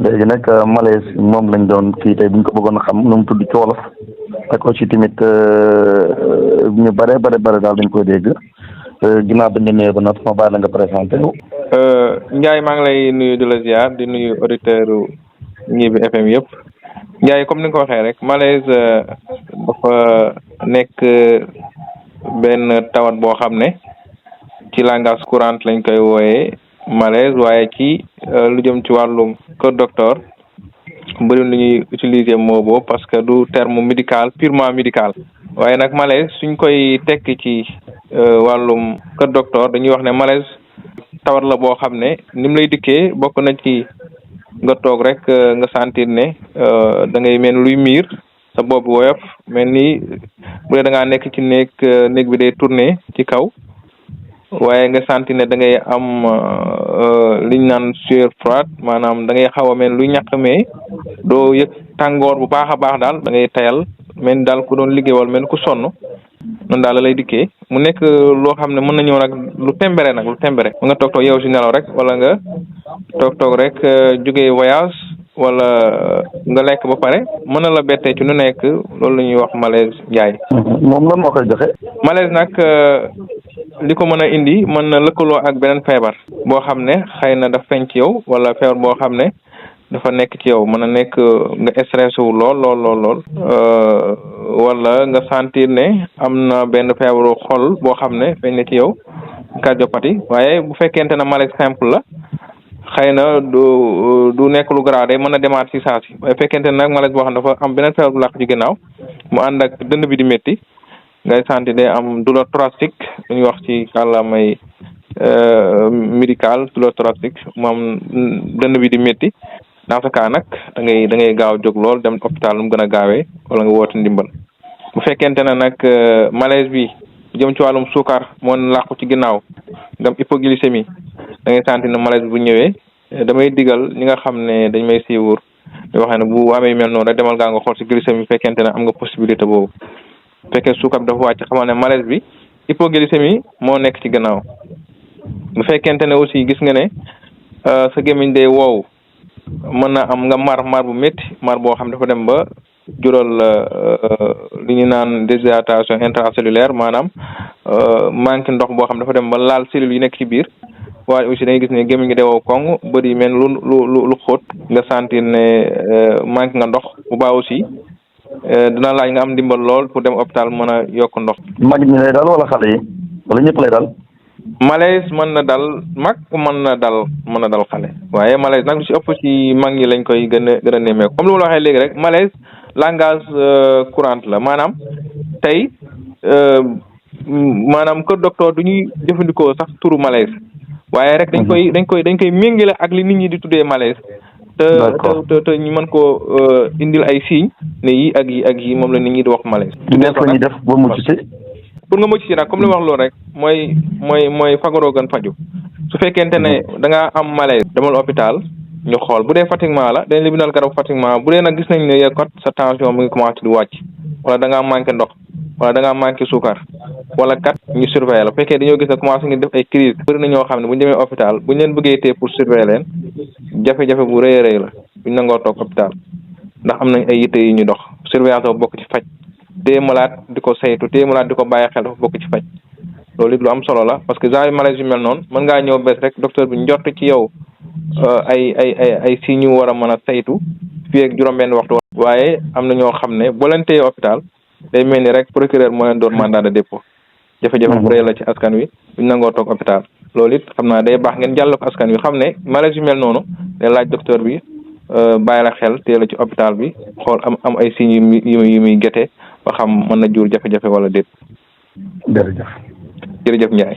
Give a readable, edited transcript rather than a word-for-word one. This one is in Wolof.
léegi nag malaise moom lañ doon kii tey bu ñu ko bëggoon a xam nu mu tudd ci wolof ak aussi tamit ñu bare daal dañ koy dégg ginnaaw dañ la nuyoo ba noppi ma bàyyi la nga présenté. Ndiaye maa ngi lay nuyu di la ziar di nuyu auditeur Ngibi FM yëpp Ndiaye comme ni nga ko waxee rek malaise dafa nekk benn tawat boo xam ne ci langage courant lañ koy wooyee malaise waaye ci lu jëm ci wàllum kër docteur bëri lu ñuy utiliser mot boobu parce que du terme médical purement médical waaye nag malaise suñ koy tekki ci wàllum kër docteur dañuy wax ne malaise tawat la boo xam ne ni mu lay dikkee bokk na ci nga toog rek nga sentir ne da ngay mel luy miir sa bopp woyof mel ni bu dee da ngaa nekk ci néeg bi day tourner ci kaw waaye nga sentir ne da ngay am liñ naan sueur froide maanaam da ngay xaw a mel luy ñàkk mais doo yëg tàngoor bu baax a baax daal da ngay tayal mel ni daal ku doon liggéeyal mel ni ku sonn noonu daal la lay dikkee mu nekk loo xam ne mën na ñëw nag lu tembere mu nga toog yow si nelaw rek wala nga toog rek jógee voyage wala nga lekk ba pare mën na la bettee ci nu nekk loolu la ñuy wax malaise Ndiaye. moom lan moo koy joxe. malaise nag li ko mën a indi mën na lëkkaloo ak beneen feebar boo xam ne xëy na daf feeñ ci yow wala feebar boo xam ne dafa nekk ci yow mën a nekk nga stressé wu lool wala nga sentir ne am na benn feebaru xol boo xam ne feeñ na ci yow cardiopathie waaye bu fekkente ne malaise simple la xëy na du nekk lu garaaw day mën a demaat si saa si waaye fekkente ne nag malaise boo xam ne dafa am beneen feebar bu làq ci ginnaaw mu ànd ak dënn bi di métti ngay sentir day am douleur thoracique lu ñuy wax ci kàllaamay médical douleur thoracique mu am dënn bi di métti dans ce cas nag da ngay gaaw jóg lool dem hôpital lu mu gën a gaawee wala nga woote ndimbal bu fekkente ne nag malaise bi jëm ci wàllum suukar moo làqu ci ginnaaw ngam hypoglycémie da ngay sentir ne malaise bu ñëwee damay digal ñi nga xam ne dañ may siiwur di wax ne bu amee mel noonu rek demal gaa nga xool si glycémie bu fekkente ne am nga possibilité boobu bu fekkee suukar bi dafa wàcc xamal ne malaise bi hypoglycémie moo nekk ci gannaaw bu fekkente ne aussi gis nga ne sa gémmiñ day wow mën na am nga mar bu métti mar boo xam dafa dem ba jural li ñu naan déshydratation intracellulaire maanaam manque ndox boo xam dafa dem ba laal cellules yi nekk ci biir waaye aussi da ngay gis ne gémmiñ gi day wow koŋ bëri mel lu xóot nga sentir ne manque nga ndox bu baax aussi dina laaj nga am ndimbal lool pour dem hôpital mën a yokk ndox. mag ñi lay dal wala xale yi wala ñëpp lay dal. malaise mën na dal mag mën na dal xale waaye malaise nag lu ci ëpp ci mag ñi lañ koy gën a nemmeeku comme lu ma la waxee léegi rek malaise langage courant la maanaam tey maanaam kër docteur du ñuy jëfandikoo sax turu malaise waaye rek dañ koy méngale ak li nit ñi di tuddee malaise te ñu mën koo indil ay signes ne yi ak yi moom la nit ñi di wax malaise. dinañ ko ñu def ba mucc ci. pour nga mucc ci nag comme li ma wax loolu rek mooy fagaroo gën faju su fekkente ne da ngaa am malaise demal hôpital ñu xool bu dee fatiguement la dañ la bindal garab fatiguement bu dee nag gis nañ ne yow kat sa tension mu ngi commencé di wàcc wala da ngaa manqué ndox wala da ngaa manqué suukar wala kat ñu surveiller la bu fekkee dañoo gis ne commencé ngi def ay crise bëri na ñoo xam ne bu ñu demee hôpital bu ñu leen bëggee téye pour surveiller leen jafe-jafe bu rëy a rëy la bu ñu nangoo toog hôpital ndax am nañ ay yitte yu ñu dox surveillance boobu bokk ci faj téye malade di ko saytu téye malade di ko bàyyi xel dafa bokk ci faj loolu it lu am solo la parce que genre malaise yu mel noonu mën ngaa ñëw bés rek docteur bi njort ci yow ay signes yu war a mën a saytu fii ak juróom-benn waxtu waaye am na ñoo xam ne boo leen téye hôpital day mel ni rek procureur moo leen doon mandat de dépôt jafe-jafe bu rëy la ci askan wi buñ nangoo toog hôpital loolu it xam naa day baax ngeen jàll ko askan wi xam ne malaise yu mel noonu day laaj docteur bi bàyyi la xel téye la ci hôpital bi xool am ay signes yu muy gete ba xam mën na jur jafe-jafe wala déet. jërëjëf Ndiaye.